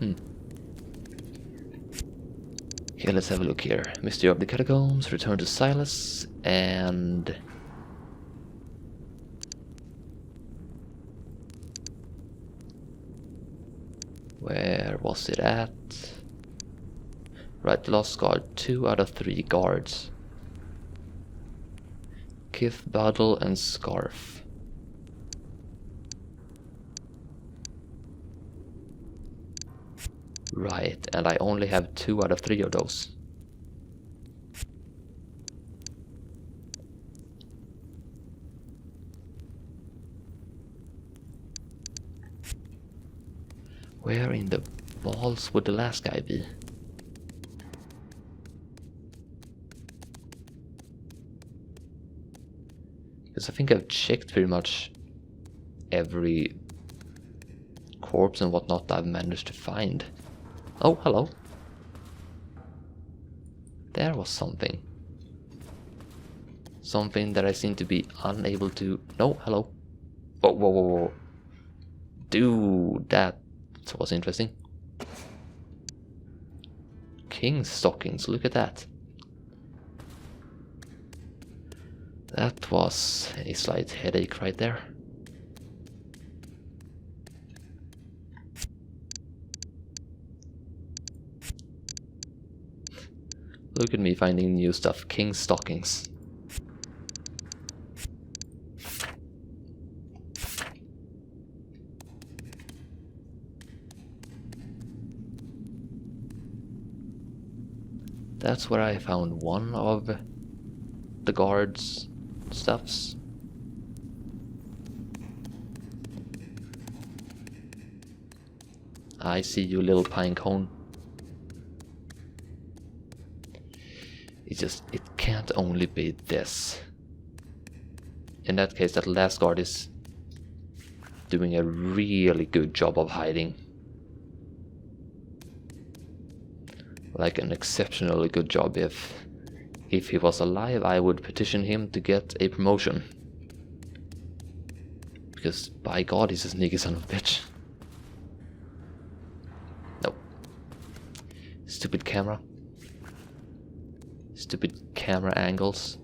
Okay, let's have a look here. Mystery of the Catacombs, Return to Silas, and... where was it at? Right, Lost Guard, 2 out of 3 guards. Kith, Bottle, and Scarf. Right, and I only have 2 out of 3 of those. Where in the balls would the last guy be? Because I think I've checked pretty much every corpse and whatnot I've managed to find. Oh, hello. There was something. Something that I seem to be unable to... No, hello. Oh, whoa, whoa, whoa. Dude, that was interesting. King's stockings, look at that. That was a slight headache right there. Look at me finding new stuff. King's stockings. That's where I found one of the guards' stuffs. I see you, little pine cone. It can't only be this. In that case, that last guard is doing a really good job of hiding. Like an exceptionally good job. If he was alive, I would petition him to get a promotion. Because by God, he's a sneaky son of a bitch. No. Stupid camera. Stupid camera angles.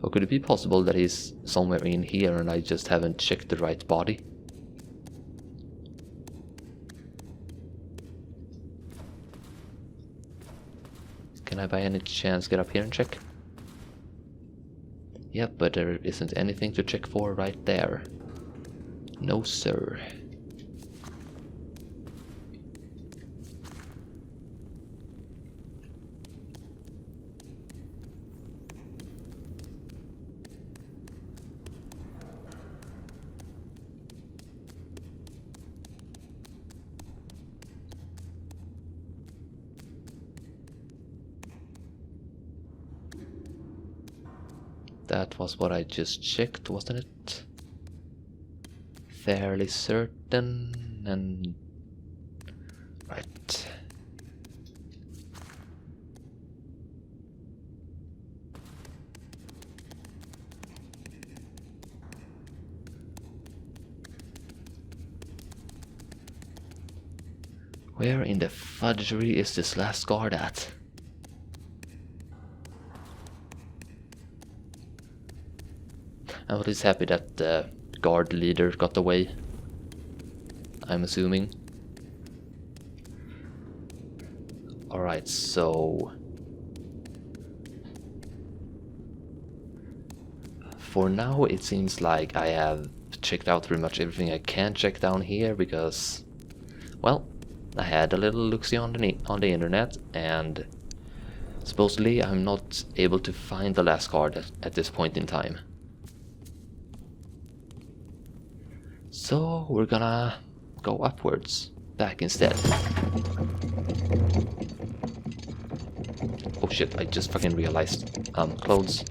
Or could it be possible that he's somewhere in here and I just haven't checked the right body? Can I by any chance get up here and check? Yep, but there isn't anything to check for right there. No, sir. That was what I just checked, wasn't it? Fairly certain and... right. Where in the fudgery is this last guard at? I'm at least happy that the guard leader got away. I'm assuming. Alright, so... for now it seems like I have checked out pretty much everything I can check down here because... well, I had a little look-see on the internet and... supposedly I'm not able to find the last guard at this point in time. So we're gonna go upwards, back instead. Oh shit, I just fucking realized. Clothes.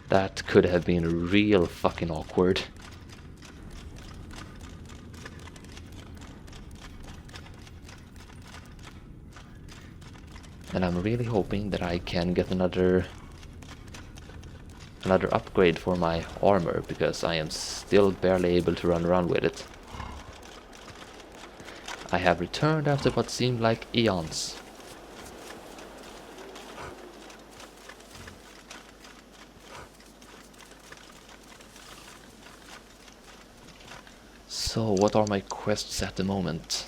That could have been real fucking awkward. And I'm really hoping that I can get another another upgrade for my armor, because I am still barely able to run around with it. I have returned after what seemed like eons. So, what are my quests at the moment?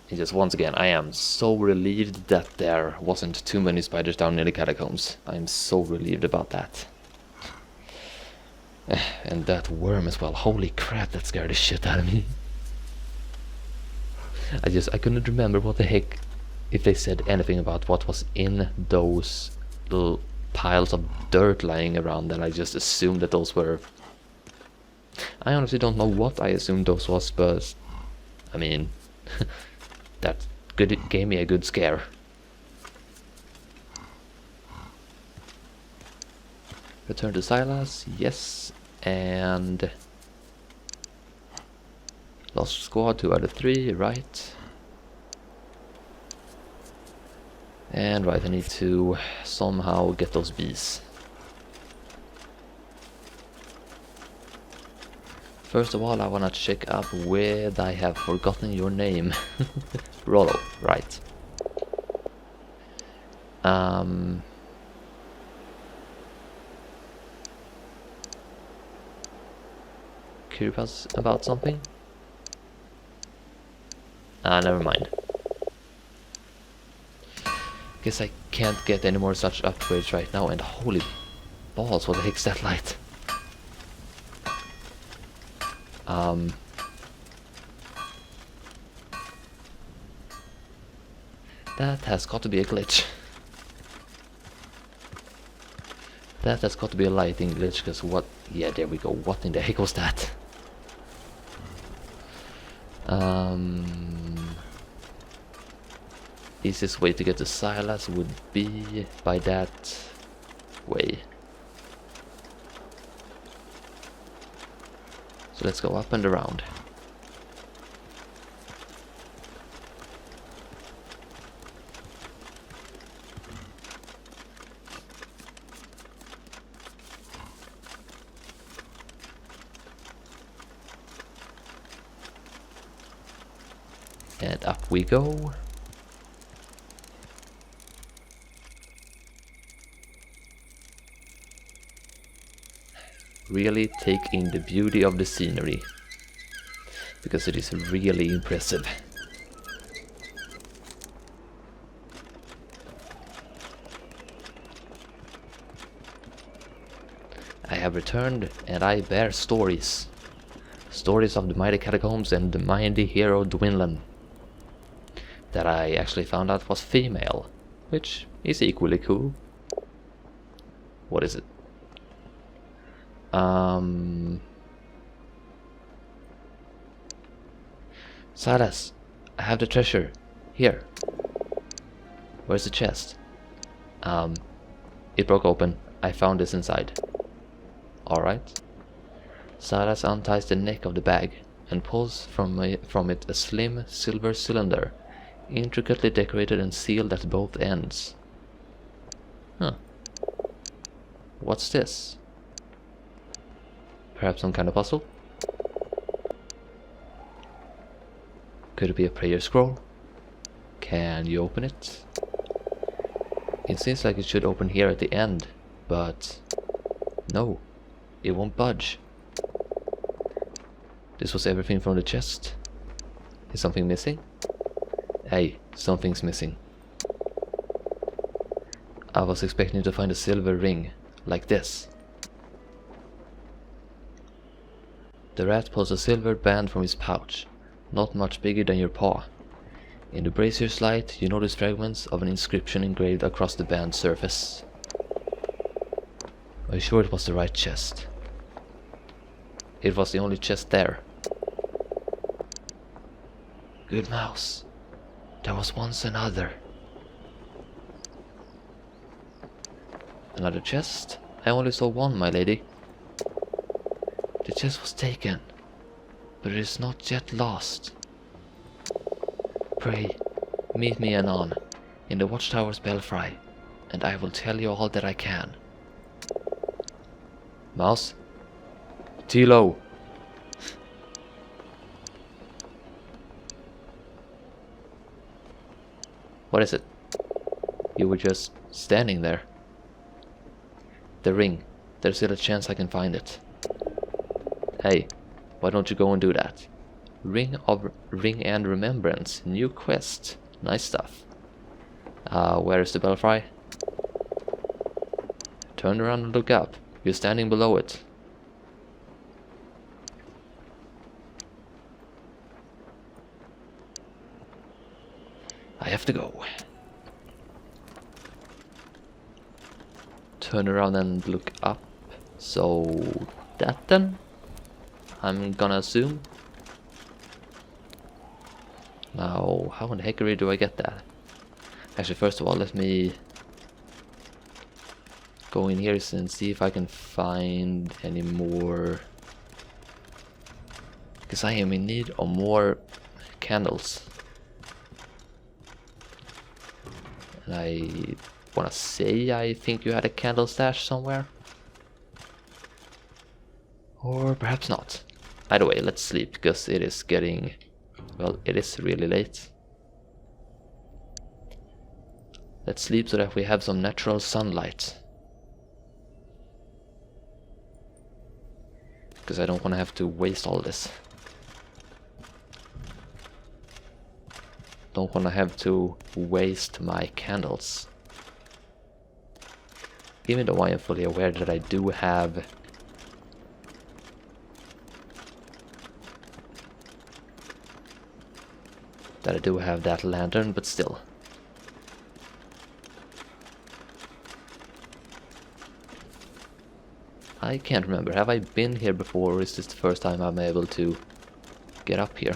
And just once again, I am so relieved that there wasn't too many spiders down in the catacombs. I am so relieved about that. And that worm as well. Holy crap, that scared the shit out of me. I couldn't remember what the heck, if they said anything about what was in those little piles of dirt lying around, and I just assumed that those were... I honestly don't know what I assumed those was, but I mean, that gave me a good scare. Return to Silas, yes, and lost squad 2 out of 3, right? And right, I need to somehow get those bees. First of all, I wanna check up with... I have forgotten your name. Rollo, right. Curious about something? Never mind. Guess I can't get any more such upgrades right now, and holy balls, what the heck's that light? That has got to be a glitch. That has got to be a lighting glitch, because what... Yeah, there we go. What in the heck was that? Easiest way to get to Silas would be by that way. So let's go up and around. And up we go. Really take in the beauty of the scenery, because it is really impressive. I have returned, and I bear stories. Stories of the mighty catacombs and the mighty hero Duinlan, that I actually found out was female, which is equally cool. What is it? Silas, I have the treasure. Here. Where's the chest? It broke open. I found this inside. Alright. Silas unties the neck of the bag and pulls from it a slim silver cylinder, intricately decorated and sealed at both ends. Huh. What's this? Perhaps some kind of puzzle? Could it be a prayer scroll? Can you open it? It seems like it should open here at the end, but no, it won't budge. This was everything from the chest. Is something missing? Hey, something's missing. I was expecting to find a silver ring, like this. The rat pulls a silver band from his pouch, not much bigger than your paw. In the brazier's light, you notice fragments of an inscription engraved across the band's surface. Are you sure it was the right chest? It was the only chest there. Good mouse. There was once another. Another chest? I only saw one, my lady. The chest was taken, but it is not yet lost. Pray, meet me anon, in the watchtower's belfry, and I will tell you all that I can. Mouse? T-low! What is it? You were just standing there. The ring. There's still a chance I can find it. Hey, why don't you go and do that? Ring and Remembrance. New quest. Nice stuff. Where is the belfry? Turn around and look up. You're standing below it. I have to go. Turn around and look up. So that then? I'm gonna assume. Now, how in the heckery do I get that? Actually, first of all, let me go in here and see if I can find any more. Because I am in need of more candles. And I wanna say I think you had a candle stash somewhere. Or perhaps not. Either way, let's sleep, because it is getting... well, it is really late. Let's sleep so that we have some natural sunlight. Because I don't want to have to waste all this. Don't want to have to waste my candles. Even though I am fully aware that I do have... that lantern, but still. I can't remember. Have I been here before, or is this the first time I'm able to get up here?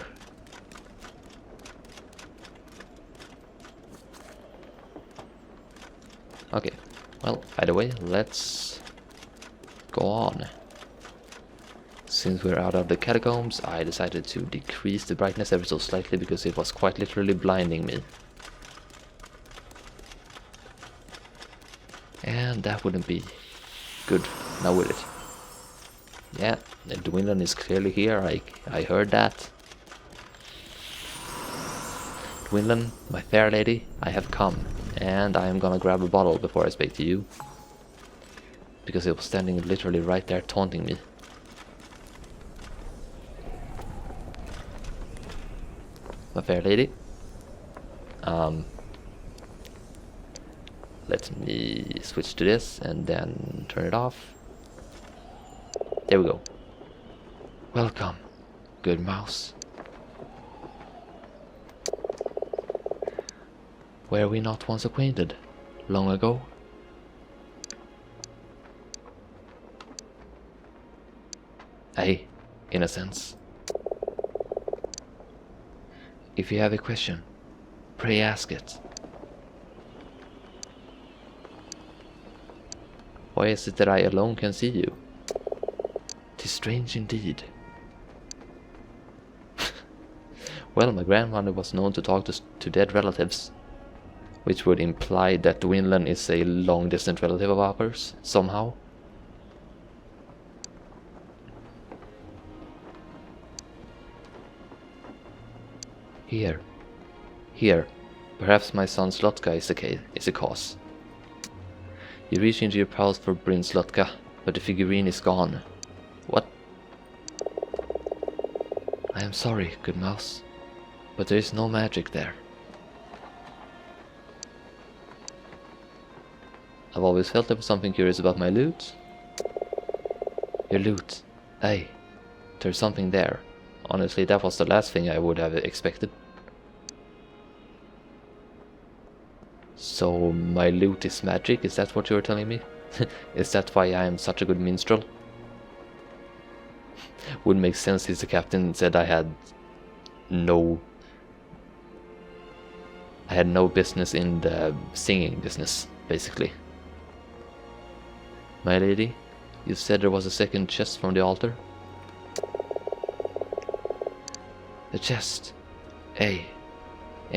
Okay, well, either way, let's go on. Since we're out of the catacombs, I decided to decrease the brightness ever so slightly because it was quite literally blinding me. And that wouldn't be good, now would it? Yeah, the Duinlan is clearly here, I heard that. Duinlan, my fair lady, I have come, and I am gonna grab a bottle before I speak to you. Because it was standing literally right there taunting me. My fair lady. Let me switch to this and then turn it off. There we go. Welcome, good mouse. Were we not once acquainted, long ago? Aye, in a sense. If you have a question, pray ask it. Why is it that I alone can see you? 'Tis strange indeed. Well, my grandmother was known to talk to dead relatives, which would imply that Duinlan is a long-distant relative of ours, somehow. Here. Perhaps my son Slotka is a cause. You reach into your pouch for Bryn Slotka, but the figurine is gone. What? I am sorry, good mouse, but there is no magic there. I've always felt there was something curious about my loot. Your loot. Aye, there's something there. Honestly, that was the last thing I would have expected. So my loot is magic, is that what you're telling me? Is that why I am such a good minstrel? Would make sense if the captain said I had no business in the singing business, basically. My lady, you said there was a second chest from the altar? The chest. A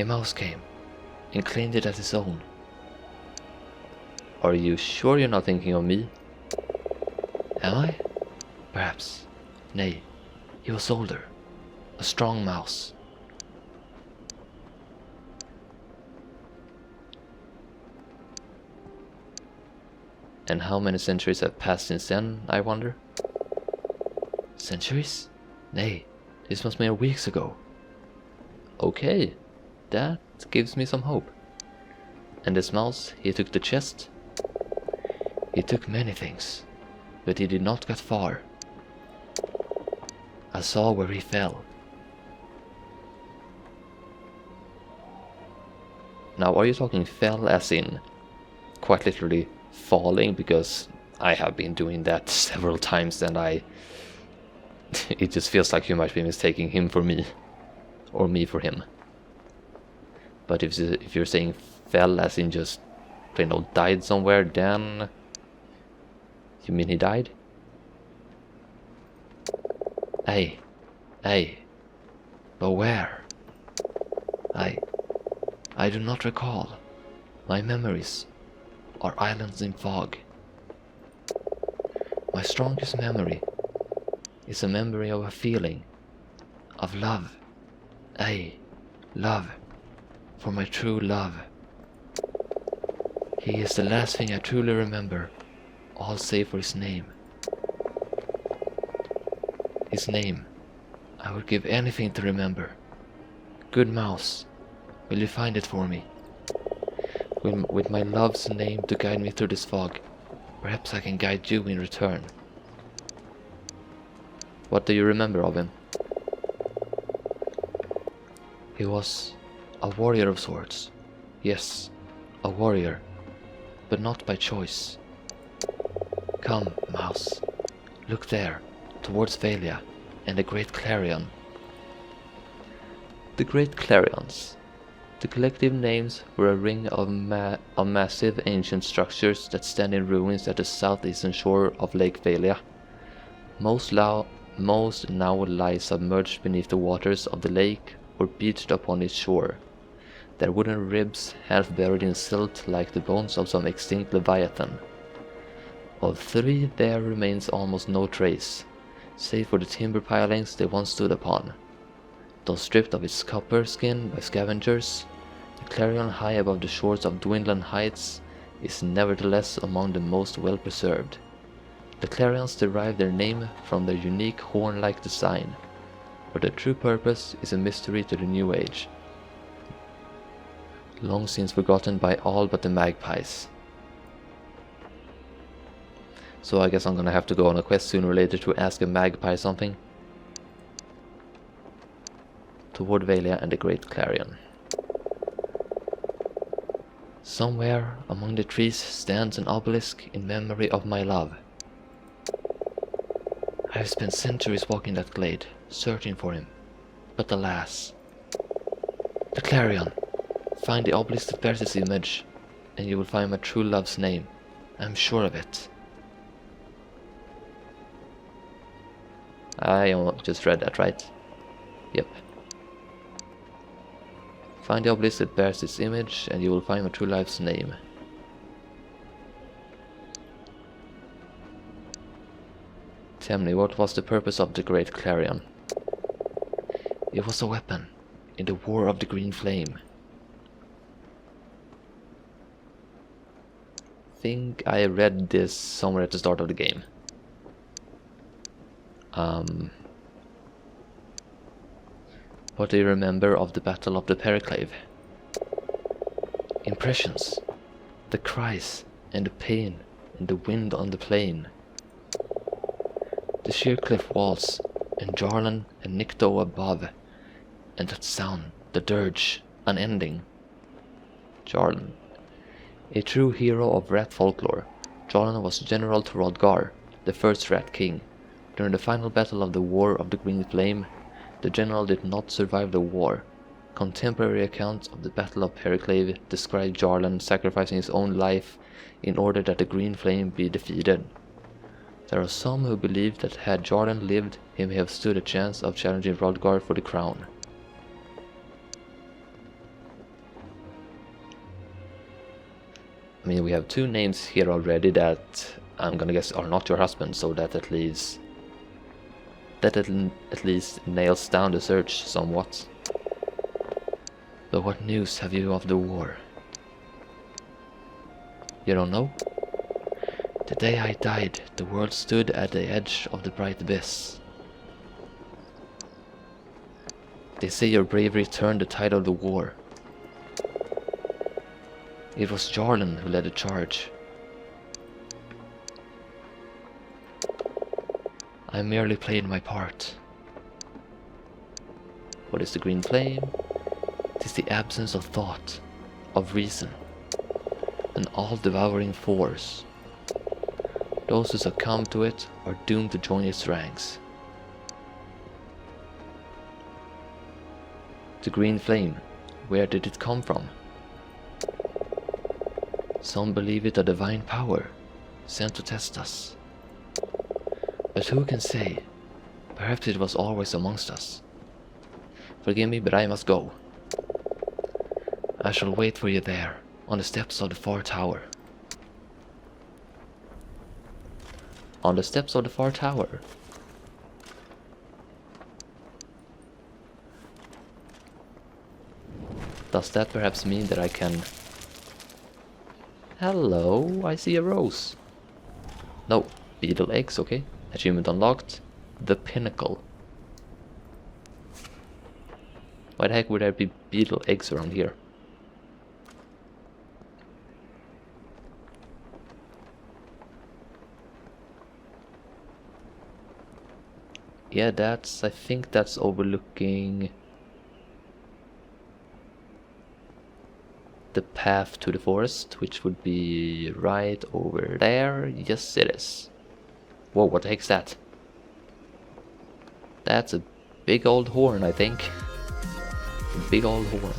mouse came and claimed it as his own. Are you sure you're not thinking of me? Am I? Perhaps. Nay, he was older. A strong mouse. And how many centuries have passed since then, I wonder? Centuries? Nay, this was mere weeks ago. Okay, that gives me some hope. And this mouse, he took the chest. He took many things, but he did not get far. I saw where he fell. Now, are you talking fell as in quite literally falling? Because I have been doing that several times and it just feels like you might be mistaking him for me, or me for him. But if you're saying fell as in just plain old died somewhere, then you mean he died? Hey, but where? I do not recall. My memories are islands in fog. My strongest memory is a memory of a feeling of love. Love for my true love. He is the last thing I truly remember, all save for his name. His name, I would give anything to remember. Good mouse, will you find it for me? With my love's name to guide me through this fog, perhaps I can guide you in return. What do you remember of him? He was a warrior of sorts. Yes, a warrior, but not by choice. Come, mouse, look there, towards Valia and the Great Clarion. The Great Clarions. The collective names were a ring of massive ancient structures that stand in ruins at the southeastern shore of Lake Valia. Most now lie submerged beneath the waters of the lake or beached upon its shore, their wooden ribs half buried in silt like the bones of some extinct leviathan. Of three there remains almost no trace, save for the timber pilings they once stood upon. Though stripped of its copper skin by scavengers, the clarion high above the shores of Duinlan heights is nevertheless among the most well preserved. The clarions derive their name from their unique horn-like design, but their true purpose is a mystery to the new age, long since forgotten by all but the magpies. So I guess I'm gonna have to go on a quest sooner or later to ask a magpie something. Toward Valia and the Great Clarion. Somewhere among the trees stands an obelisk in memory of my love. I have spent centuries walking that glade, searching for him, but alas. The Clarion! Find the obelisk that bears its image, and you will find my true love's name. I am sure of it. I just read that, right? Yep. Find the obelisk that bears its image, and you will find my true love's name. Tell me, what was the purpose of the Great Clarion? It was a weapon in the War of the Green Flame. I think I read this somewhere at the start of the game. What do you remember of the Battle of the Periclave? Impressions, the cries and the pain and the wind on the plain. The sheer cliff walls and Jarlan and Nikto above, and that sound, the dirge, unending. Jarlan. A true hero of rat folklore, Jarlan was general to Rodgar, the first rat king. During the final battle of the War of the Green Flame, the general did not survive the war. Contemporary accounts of the Battle of Periclave describe Jarlan sacrificing his own life in order that the Green Flame be defeated. There are some who believe that had Jarlan lived, he may have stood a chance of challenging Rodgar for the crown. I mean, we have two names here already that I'm gonna guess are not your husband, so that at least nails down the search somewhat. But what news have you of the war? You don't know? The day I died, the world stood at the edge of the bright abyss. They say your bravery turned the tide of the war. It was Jarlan who led the charge. I merely played my part. What is the green flame? It is the absence of thought, of reason, an all-devouring force. Those who succumb to it are doomed to join its ranks. The green flame, where did it come from? Some believe it a divine power, sent to test us. But who can say? Perhaps it was always amongst us. Forgive me, but I must go. I shall wait for you there, on the steps of the far tower. On the steps of the far tower? Does that perhaps mean that I can... Hello, I see a rose. No, beetle eggs, okay. Achievement unlocked. The pinnacle. Why the heck would there be beetle eggs around here? Yeah, I think that's overlooking the path to the forest, which would be right over there. Yes, it is. Whoa, what the heck's that? That's a big old horn, I think. A big old horn.